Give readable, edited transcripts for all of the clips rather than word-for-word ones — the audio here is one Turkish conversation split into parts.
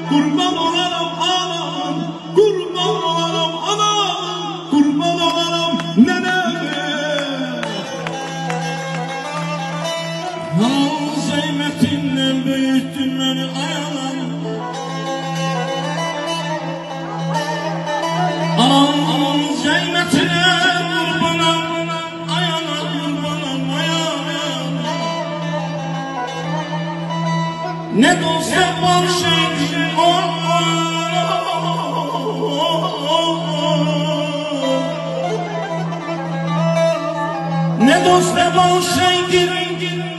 kurban olalım anam, kurban olalım anam, kurban olalım neneme. Zeymetinle büyüttün beni ayağım. Anam zeymetine kurbanım, ayağım kurbanım ayağım. Ne dost var şeydir ne dost var şeydir,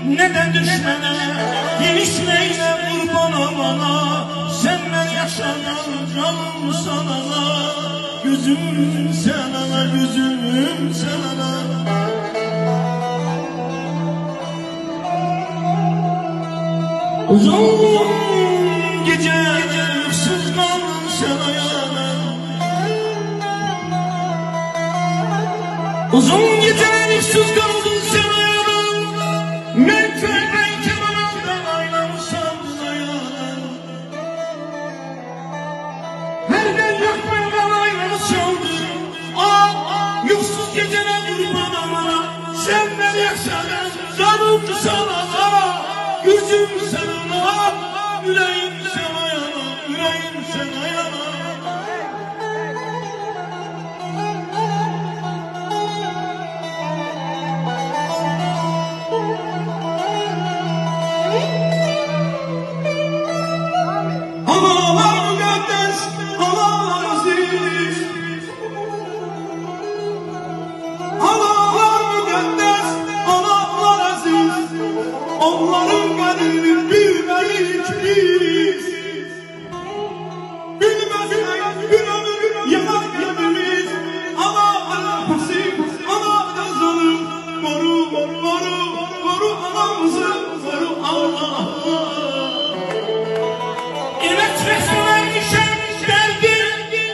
ne de düşmene. Genişleyle kurban olana, senle yaşanan canım sana. Gözüm sana, gözüm sana. Uzun gece uykusuz kaldım sana yana. Uzun gece uykusuz kaldım sana yana. Mekteğdeyken anamdan aylamışsam sana yana. Her gün yakmadan aylamışamdır. Yuksuz gecene kurban olana, senden yaşanan canım sana. Gözüm sana, yüreğim sana yana, yüreğim sana yana. Analar müqəddəs, analar aziz. Analar müqəddəs, analar aziz. Onların qədrini bilmədik biz. Bilməsək bir ömür yanar qəlbimiz. Ana pasif, ana da zalım. Koru, koru, koru anamızı, koru Allah'ı. İnek sesine düşen derdim,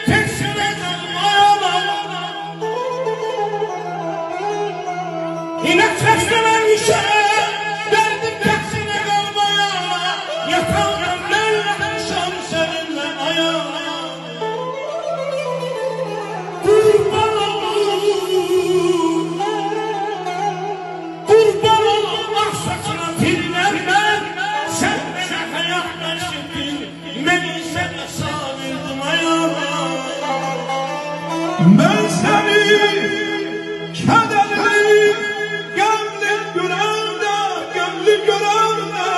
tek seneden ayağına. İnek sesine düşen derdim, tek seneden ayağına. Yatan ömrümle akşam seninle ayağına. Kurban olun, kurban olun ah saçına tirlerler. Sen beni hayat yaşadın, beni seni sağırdım ayağına. Ben seni kederli, gömlü görende, gömlü görende.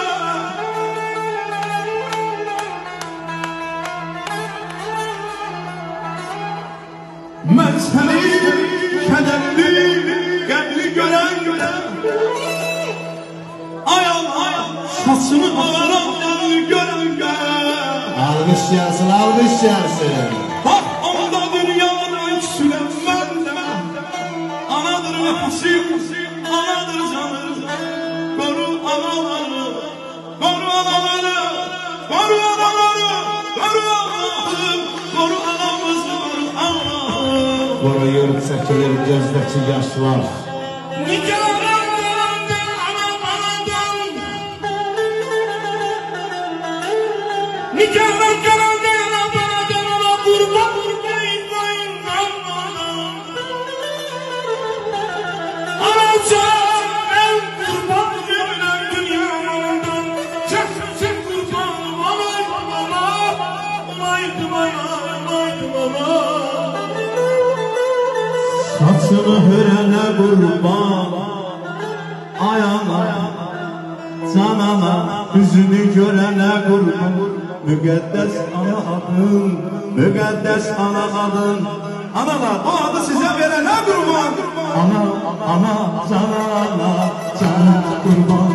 Ben seni kederli, gömlü görende. Ayağım saçını ağaram gömlü görende. Alkış gelsin, alkış gelsin. Bak onda dünyanın öyküsüne ben de. Anadır nefesim, anadır canım. Koru anaları, koru anaları, koru anaları, koru Allah'ım, koru anamızı, koru Allah'ım. Koruyur çekilir gözdeki yaşlar. Nice anamdan, anam. Nice anamdan, ana kurban koyun anam. Anacığım ben kurban gömülen dünyalarından. Çeksin kurbanım olaydım ana. Saçını hürene kurban, ayağına, canana, yüzünü görene kurban. Müqəddəs ana adın, müqəddəs ana adın. Analar o adı size verene kurban. Ana, canana, canım kurban.